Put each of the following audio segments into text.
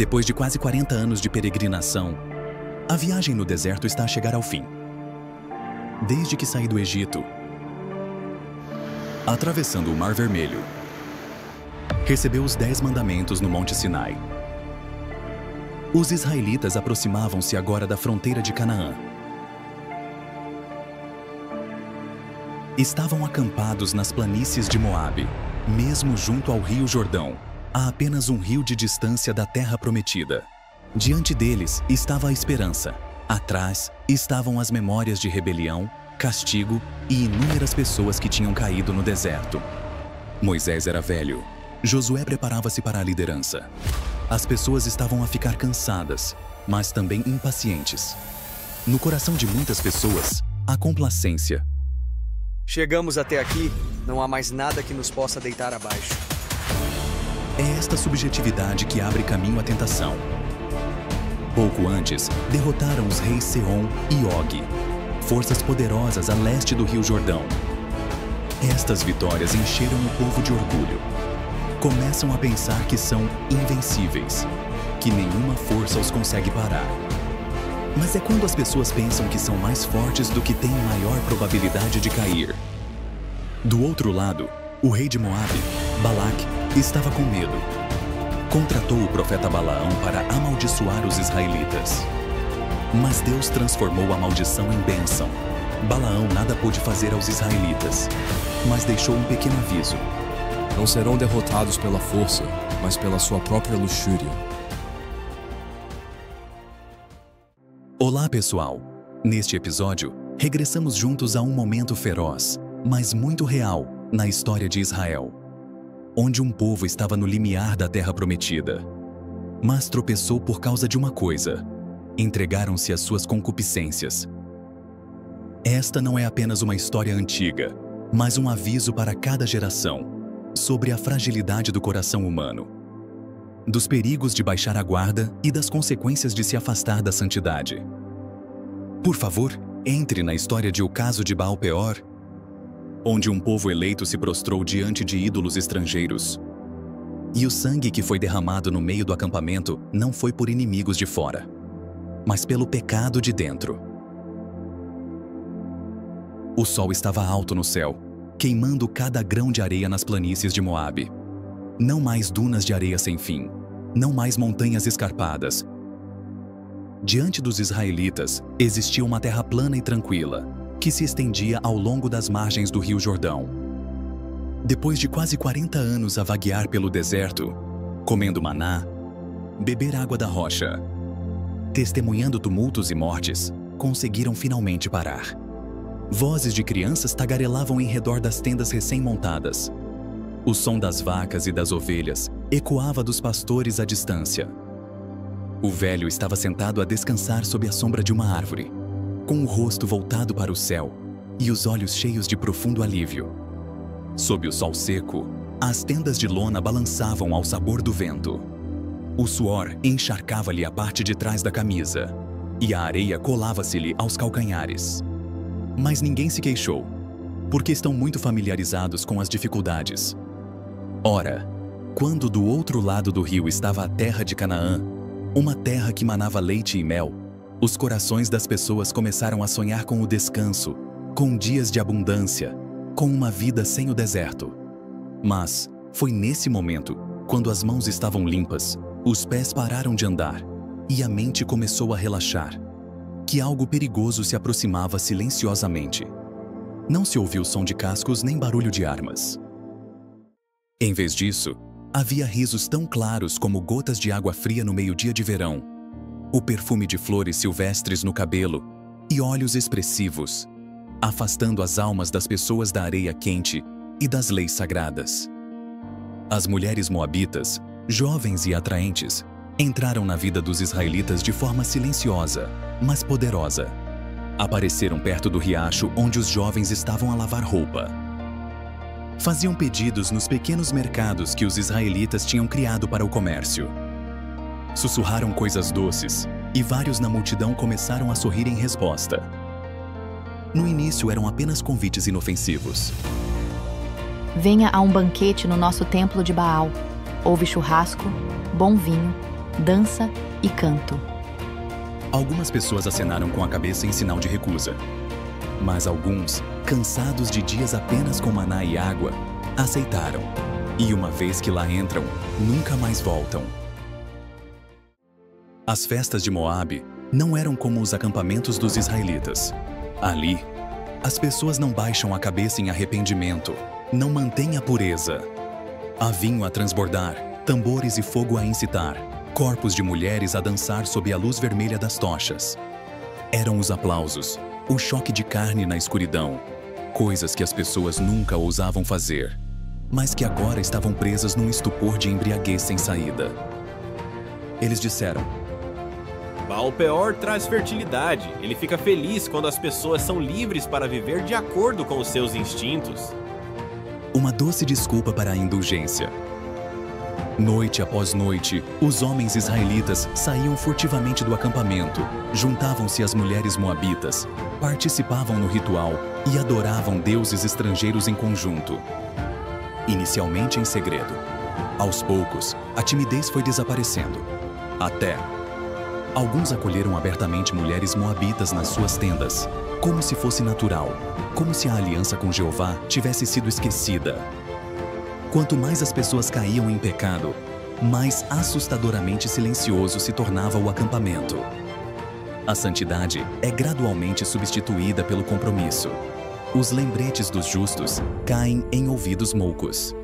Depois de quase 40 anos de peregrinação, a viagem no deserto está a chegar ao fim. Desde que saí do Egito, atravessando o Mar Vermelho, recebeu os 10 mandamentos no Monte Sinai. Os israelitas aproximavam-se agora da fronteira de Canaã. Estavam acampados nas planícies de Moabe, mesmo junto ao rio Jordão, a apenas um rio de distância da terra prometida. Diante deles estava a esperança. Atrás estavam as memórias de rebelião, castigo e inúmeras pessoas que tinham caído no deserto. Moisés era velho. Josué preparava-se para a liderança. As pessoas estavam a ficar cansadas, mas também impacientes. No coração de muitas pessoas, a complacência. Chegamos até aqui, não há mais nada que nos possa deitar abaixo. É esta subjetividade que abre caminho à tentação. Pouco antes, derrotaram os reis Sehom e Og, forças poderosas a leste do Rio Jordão. Estas vitórias encheram o povo de orgulho. Começam a pensar que são invencíveis, que nenhuma força os consegue parar. Mas é quando as pessoas pensam que são mais fortes do que têm maior probabilidade de cair. Do outro lado, o rei de Moabe, Balaque, estava com medo. Contratou o profeta Balaão para amaldiçoar os israelitas. Mas Deus transformou a maldição em bênção. Balaão nada pôde fazer aos israelitas, mas deixou um pequeno aviso. Não serão derrotados pela força, mas pela sua própria luxúria. Olá, pessoal! Neste episódio, regressamos juntos a um momento feroz, mas muito real, na história de Israel, onde um povo estava no limiar da terra prometida, mas tropeçou por causa de uma coisa: entregaram-se às suas concupiscências. Esta não é apenas uma história antiga, mas um aviso para cada geração sobre a fragilidade do coração humano, dos perigos de baixar a guarda e das consequências de se afastar da santidade. Por favor, entre na história de O Caso de Baal Peor, onde um povo eleito se prostrou diante de ídolos estrangeiros. E o sangue que foi derramado no meio do acampamento não foi por inimigos de fora, mas pelo pecado de dentro. O sol estava alto no céu, queimando cada grão de areia nas planícies de Moabe. Não mais dunas de areia sem fim, não mais montanhas escarpadas. Diante dos israelitas, existia uma terra plana e tranquila, que se estendia ao longo das margens do Rio Jordão. Depois de quase 40 anos a vaguear pelo deserto, comendo maná, beber água da rocha, testemunhando tumultos e mortes, conseguiram finalmente parar. Vozes de crianças tagarelavam em redor das tendas recém-montadas. O som das vacas e das ovelhas ecoava dos pastores à distância. O velho estava sentado a descansar sob a sombra de uma árvore, com o rosto voltado para o céu e os olhos cheios de profundo alívio. Sob o sol seco, as tendas de lona balançavam ao sabor do vento. O suor encharcava-lhe a parte de trás da camisa e a areia colava-se-lhe aos calcanhares. Mas ninguém se queixou, porque estão muito familiarizados com as dificuldades. Ora, quando do outro lado do rio estava a terra de Canaã, uma terra que manava leite e mel, os corações das pessoas começaram a sonhar com o descanso, com dias de abundância, com uma vida sem o deserto. Mas foi nesse momento, quando as mãos estavam limpas, os pés pararam de andar e a mente começou a relaxar, que algo perigoso se aproximava silenciosamente. Não se ouviu som de cascos nem barulho de armas. Em vez disso, havia risos tão claros como gotas de água fria no meio-dia de verão, o perfume de flores silvestres no cabelo e olhos expressivos, afastando as almas das pessoas da areia quente e das leis sagradas. As mulheres moabitas, jovens e atraentes, entraram na vida dos israelitas de forma silenciosa, mas poderosa. Apareceram perto do riacho onde os jovens estavam a lavar roupa. Faziam pedidos nos pequenos mercados que os israelitas tinham criado para o comércio. Sussurraram coisas doces e vários na multidão começaram a sorrir em resposta. No início eram apenas convites inofensivos. Venha a um banquete no nosso templo de Baal. Houve churrasco, bom vinho, dança e canto. Algumas pessoas acenaram com a cabeça em sinal de recusa. Mas alguns, cansados de dias apenas com maná e água, aceitaram. E uma vez que lá entram, nunca mais voltam. As festas de Moabe não eram como os acampamentos dos israelitas. Ali, as pessoas não baixam a cabeça em arrependimento, não mantêm a pureza. Há vinho a transbordar, tambores e fogo a incitar, corpos de mulheres a dançar sob a luz vermelha das tochas. Eram os aplausos, o choque de carne na escuridão, coisas que as pessoas nunca ousavam fazer, mas que agora estavam presas num estupor de embriaguez sem saída. Eles disseram: Baal-peor traz fertilidade. Ele fica feliz quando as pessoas são livres para viver de acordo com os seus instintos. Uma doce desculpa para a indulgência. Noite após noite, os homens israelitas saíam furtivamente do acampamento, juntavam-se às mulheres moabitas, participavam no ritual e adoravam deuses estrangeiros em conjunto. Inicialmente em segredo. Aos poucos, a timidez foi desaparecendo. Até alguns acolheram abertamente mulheres moabitas nas suas tendas, como se fosse natural, como se a aliança com Jeová tivesse sido esquecida. Quanto mais as pessoas caíam em pecado, mais assustadoramente silencioso se tornava o acampamento. A santidade é gradualmente substituída pelo compromisso. Os lembretes dos justos caem em ouvidos moucos.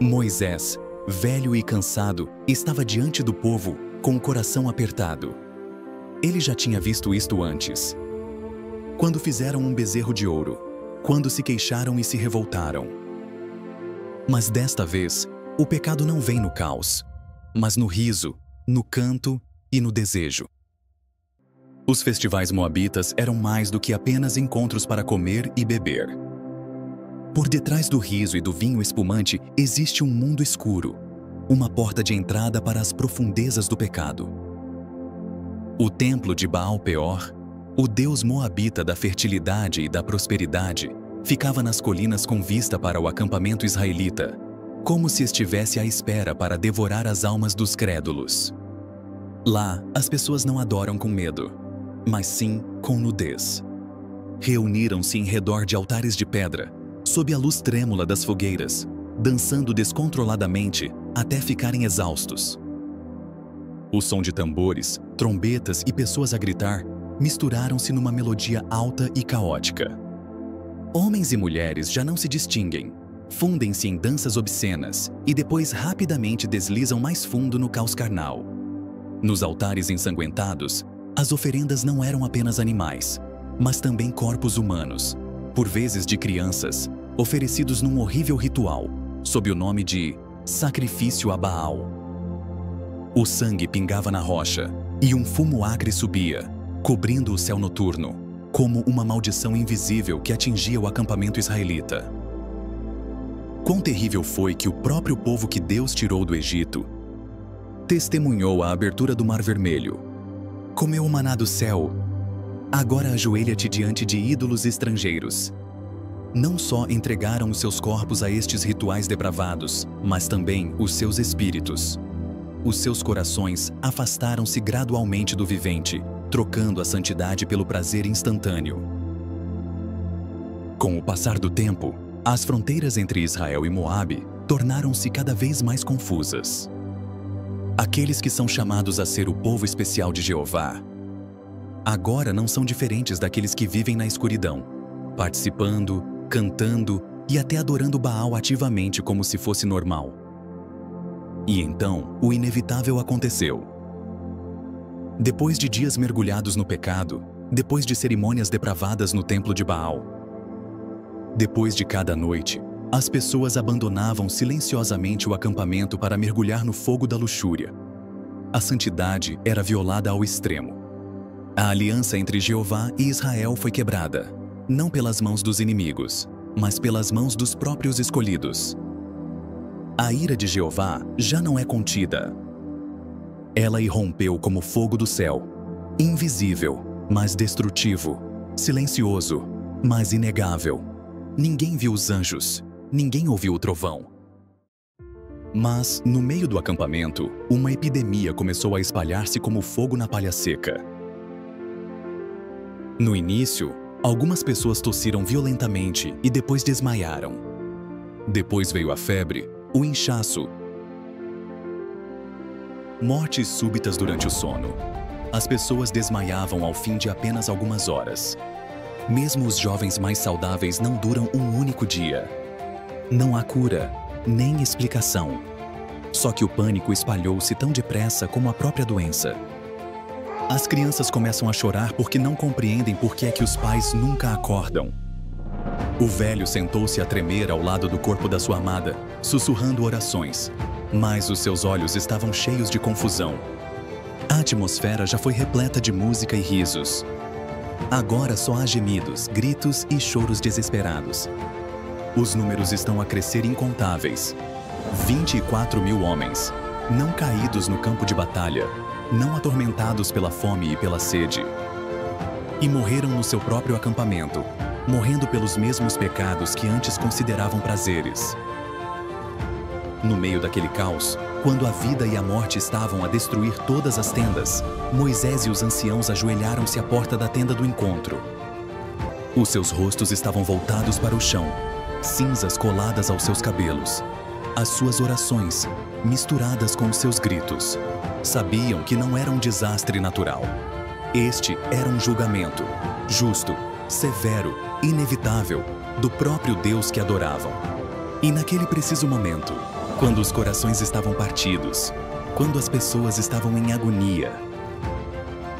Moisés, velho e cansado, estava diante do povo com o coração apertado. Ele já tinha visto isto antes. Quando fizeram um bezerro de ouro, quando se queixaram e se revoltaram. Mas desta vez, o pecado não vem no caos, mas no riso, no canto e no desejo. Os festivais moabitas eram mais do que apenas encontros para comer e beber. Por detrás do riso e do vinho espumante existe um mundo escuro, uma porta de entrada para as profundezas do pecado. O templo de Baal-peor, o deus moabita da fertilidade e da prosperidade, ficava nas colinas com vista para o acampamento israelita, como se estivesse à espera para devorar as almas dos crédulos. Lá, as pessoas não adoram com medo, mas sim com nudez. Reuniram-se em redor de altares de pedra, sob a luz trêmula das fogueiras, dançando descontroladamente até ficarem exaustos. O som de tambores, trombetas e pessoas a gritar misturaram-se numa melodia alta e caótica. Homens e mulheres já não se distinguem, fundem-se em danças obscenas e depois rapidamente deslizam mais fundo no caos carnal. Nos altares ensanguentados, as oferendas não eram apenas animais, mas também corpos humanos, por vezes de crianças, oferecidos num horrível ritual, sob o nome de sacrifício a Baal. O sangue pingava na rocha e um fumo acre subia, cobrindo o céu noturno, como uma maldição invisível que atingia o acampamento israelita. Quão terrível foi que o próprio povo que Deus tirou do Egito testemunhou a abertura do Mar Vermelho, comeu o maná do céu, agora ajoelha-te diante de ídolos estrangeiros. Não só entregaram os seus corpos a estes rituais depravados, mas também os seus espíritos. Os seus corações afastaram-se gradualmente do vivente, trocando a santidade pelo prazer instantâneo. Com o passar do tempo, as fronteiras entre Israel e Moabe tornaram-se cada vez mais confusas. Aqueles que são chamados a ser o povo especial de Jeová, agora não são diferentes daqueles que vivem na escuridão, participando, cantando e até adorando Baal ativamente como se fosse normal. E então, o inevitável aconteceu. Depois de dias mergulhados no pecado, depois de cerimônias depravadas no templo de Baal, depois de cada noite, as pessoas abandonavam silenciosamente o acampamento para mergulhar no fogo da luxúria. A santidade era violada ao extremo. A aliança entre Jeová e Israel foi quebrada, não pelas mãos dos inimigos, mas pelas mãos dos próprios escolhidos. A ira de Jeová já não é contida. Ela irrompeu como fogo do céu, invisível, mas destrutivo, silencioso, mas inegável. Ninguém viu os anjos, ninguém ouviu o trovão. Mas, no meio do acampamento, uma epidemia começou a espalhar-se como fogo na palha seca. No início, algumas pessoas tossiram violentamente e depois desmaiaram. Depois veio a febre, o inchaço, mortes súbitas durante o sono. As pessoas desmaiavam ao fim de apenas algumas horas. Mesmo os jovens mais saudáveis não duram um único dia. Não há cura, nem explicação. Só que o pânico espalhou-se tão depressa como a própria doença. As crianças começam a chorar porque não compreendem por que é que os pais nunca acordam. O velho sentou-se a tremer ao lado do corpo da sua amada, sussurrando orações, mas os seus olhos estavam cheios de confusão. A atmosfera já foi repleta de música e risos. Agora só há gemidos, gritos e choros desesperados. Os números estão a crescer incontáveis. 24.000 homens, não caídos no campo de batalha, não atormentados pela fome e pela sede. E morreram no seu próprio acampamento, morrendo pelos mesmos pecados que antes consideravam prazeres. No meio daquele caos, quando a vida e a morte estavam a destruir todas as tendas, Moisés e os anciãos ajoelharam-se à porta da tenda do encontro. Os seus rostos estavam voltados para o chão, cinzas coladas aos seus cabelos. As suas orações, misturadas com os seus gritos, sabiam que não era um desastre natural. Este era um julgamento, justo, severo, inevitável, do próprio Deus que adoravam. E naquele preciso momento, quando os corações estavam partidos, quando as pessoas estavam em agonia,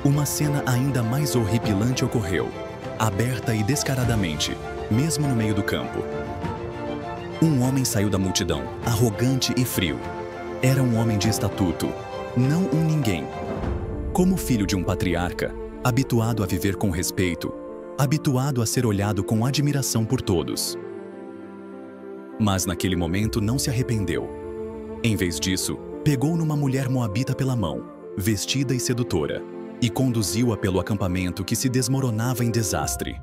uma cena ainda mais horripilante ocorreu, aberta e descaradamente, mesmo no meio do campo. Um homem saiu da multidão, arrogante e frio. Era um homem de estatuto, não um ninguém. Como filho de um patriarca, habituado a viver com respeito, habituado a ser olhado com admiração por todos. Mas naquele momento não se arrependeu. Em vez disso, pegou numa mulher moabita pela mão, vestida e sedutora, e conduziu-a pelo acampamento que se desmoronava em desastre.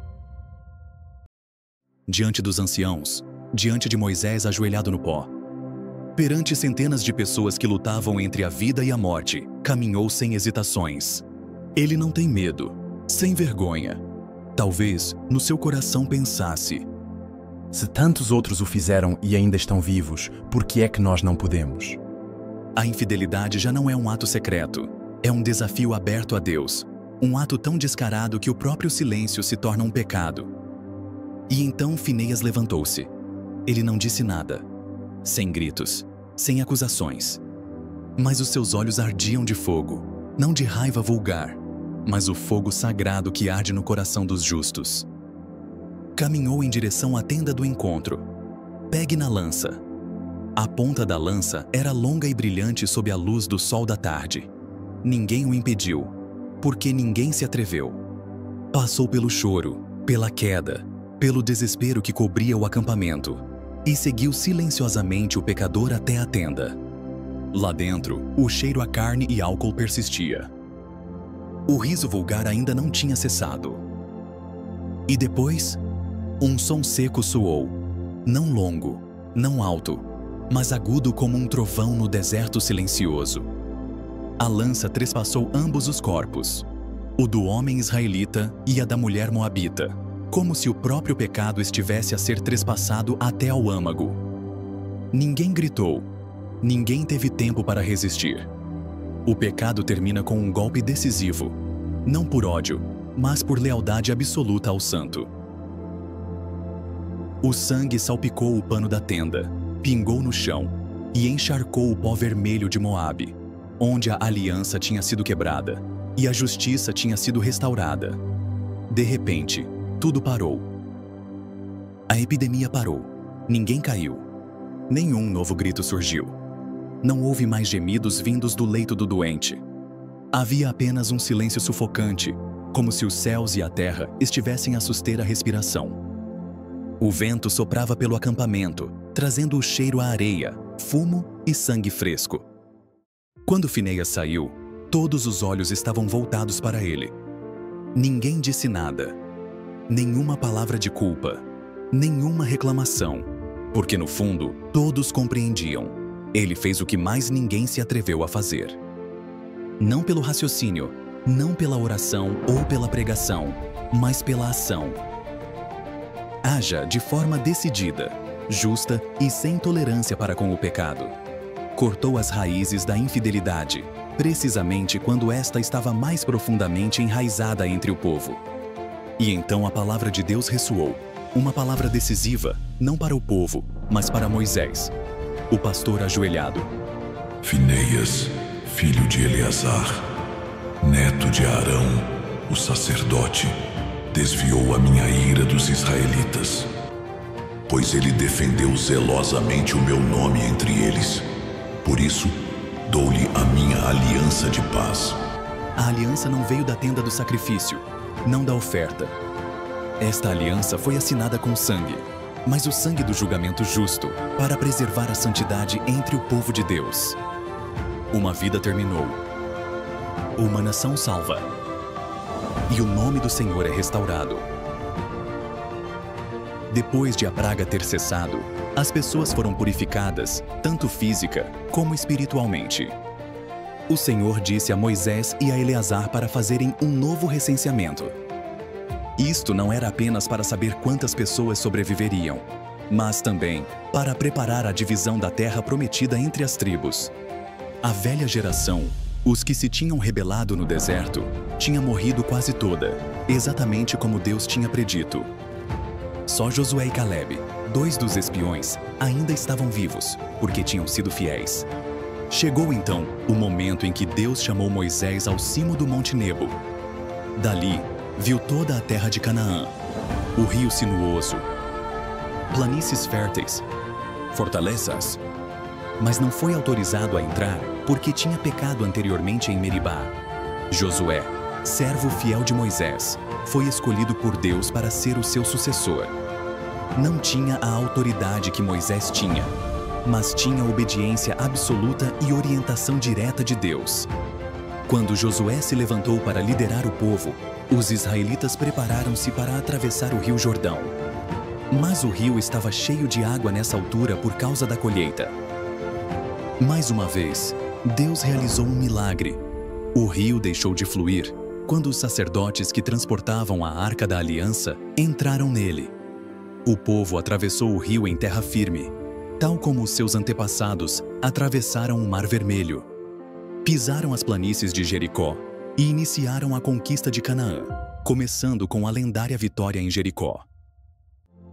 Diante dos anciãos, diante de Moisés ajoelhado no pó, perante centenas de pessoas que lutavam entre a vida e a morte, caminhou sem hesitações. Ele não tem medo, sem vergonha. Talvez no seu coração pensasse: se tantos outros o fizeram e ainda estão vivos, por que é que nós não podemos? A infidelidade já não é um ato secreto, é um desafio aberto a Deus, um ato tão descarado que o próprio silêncio se torna um pecado. E então Finéias levantou-se. Ele não disse nada, sem gritos, sem acusações. Mas os seus olhos ardiam de fogo, não de raiva vulgar, mas o fogo sagrado que arde no coração dos justos. Caminhou em direção à tenda do encontro. Pegue na lança. A ponta da lança era longa e brilhante sob a luz do sol da tarde. Ninguém o impediu, porque ninguém se atreveu. Passou pelo choro, pela queda, pelo desespero que cobria o acampamento, e seguiu silenciosamente o pecador até a tenda. Lá dentro, o cheiro a carne e álcool persistia. O riso vulgar ainda não tinha cessado. E depois, um som seco soou, não longo, não alto, mas agudo como um trovão no deserto silencioso. A lança trespassou ambos os corpos, o do homem israelita e a da mulher moabita, como se o próprio pecado estivesse a ser trespassado até ao âmago. Ninguém gritou, ninguém teve tempo para resistir. O pecado termina com um golpe decisivo, não por ódio, mas por lealdade absoluta ao santo. O sangue salpicou o pano da tenda, pingou no chão e encharcou o pó vermelho de Moabe, onde a aliança tinha sido quebrada e a justiça tinha sido restaurada. De repente, tudo parou. A epidemia parou. Ninguém caiu. Nenhum novo grito surgiu. Não houve mais gemidos vindos do leito do doente. Havia apenas um silêncio sufocante, como se os céus e a terra estivessem a suster a respiração. O vento soprava pelo acampamento, trazendo o cheiro a areia, fumo e sangue fresco. Quando Finéias saiu, todos os olhos estavam voltados para ele. Ninguém disse nada. Nenhuma palavra de culpa, nenhuma reclamação, porque no fundo todos compreendiam. Ele fez o que mais ninguém se atreveu a fazer. Não pelo raciocínio, não pela oração ou pela pregação, mas pela ação. Haja de forma decidida, justa e sem tolerância para com o pecado. Cortou as raízes da infidelidade, precisamente quando esta estava mais profundamente enraizada entre o povo. E então a palavra de Deus ressoou, uma palavra decisiva, não para o povo, mas para Moisés, o pastor ajoelhado. Finéias, filho de Eleazar, neto de Arão, o sacerdote, desviou a minha ira dos israelitas, pois ele defendeu zelosamente o meu nome entre eles. Por isso, dou-lhe a minha aliança de paz. A aliança não veio da tenda do sacrifício, não da oferta. Esta aliança foi assinada com sangue, mas o sangue do julgamento justo, para preservar a santidade entre o povo de Deus. Uma vida terminou. Uma nação salva. E o nome do Senhor é restaurado. Depois de a praga ter cessado, as pessoas foram purificadas, tanto física como espiritualmente. O Senhor disse a Moisés e a Eleazar para fazerem um novo recenseamento. Isto não era apenas para saber quantas pessoas sobreviveriam, mas também para preparar a divisão da terra prometida entre as tribos. A velha geração, os que se tinham rebelado no deserto, tinha morrido quase toda, exatamente como Deus tinha predito. Só Josué e Caleb, 2 dos espiões, ainda estavam vivos, porque tinham sido fiéis. Chegou então o momento em que Deus chamou Moisés ao cimo do Monte Nebo. Dali, viu toda a terra de Canaã, o rio sinuoso, planícies férteis, fortalezas. Mas não foi autorizado a entrar porque tinha pecado anteriormente em Meribá. Josué, servo fiel de Moisés, foi escolhido por Deus para ser o seu sucessor. Não tinha a autoridade que Moisés tinha, mas tinha obediência absoluta e orientação direta de Deus. Quando Josué se levantou para liderar o povo, os israelitas prepararam-se para atravessar o rio Jordão. Mas o rio estava cheio de água nessa altura por causa da colheita. Mais uma vez, Deus realizou um milagre. O rio deixou de fluir quando os sacerdotes que transportavam a Arca da Aliança entraram nele. O povo atravessou o rio em terra firme, tal como os seus antepassados atravessaram o Mar Vermelho. Pisaram as planícies de Jericó e iniciaram a conquista de Canaã, começando com a lendária vitória em Jericó.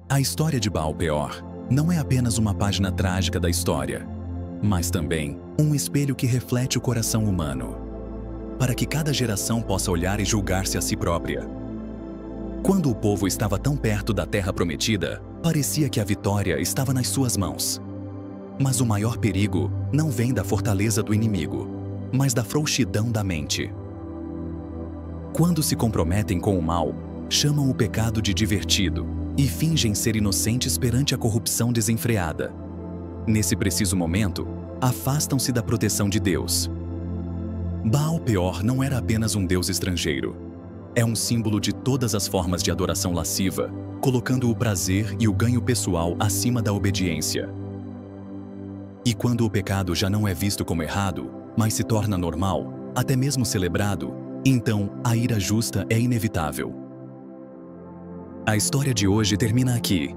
A história de Baal-Peor não é apenas uma página trágica da história, mas também um espelho que reflete o coração humano, para que cada geração possa olhar e julgar-se a si própria. Quando o povo estava tão perto da terra prometida, parecia que a vitória estava nas suas mãos. Mas o maior perigo não vem da fortaleza do inimigo, mas da frouxidão da mente. Quando se comprometem com o mal, chamam o pecado de divertido e fingem ser inocentes perante a corrupção desenfreada. Nesse preciso momento, afastam-se da proteção de Deus. Baal-Peor não era apenas um deus estrangeiro. É um símbolo de todas as formas de adoração lasciva, colocando o prazer e o ganho pessoal acima da obediência. E quando o pecado já não é visto como errado, mas se torna normal, até mesmo celebrado, então a ira justa é inevitável. A história de hoje termina aqui.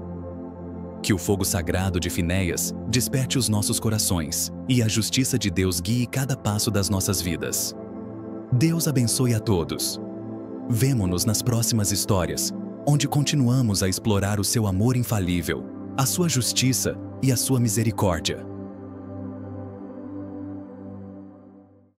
Que o fogo sagrado de Finéias desperte os nossos corações e a justiça de Deus guie cada passo das nossas vidas. Deus abençoe a todos. Vemo-nos nas próximas histórias, onde continuamos a explorar o seu amor infalível, a sua justiça e a sua misericórdia.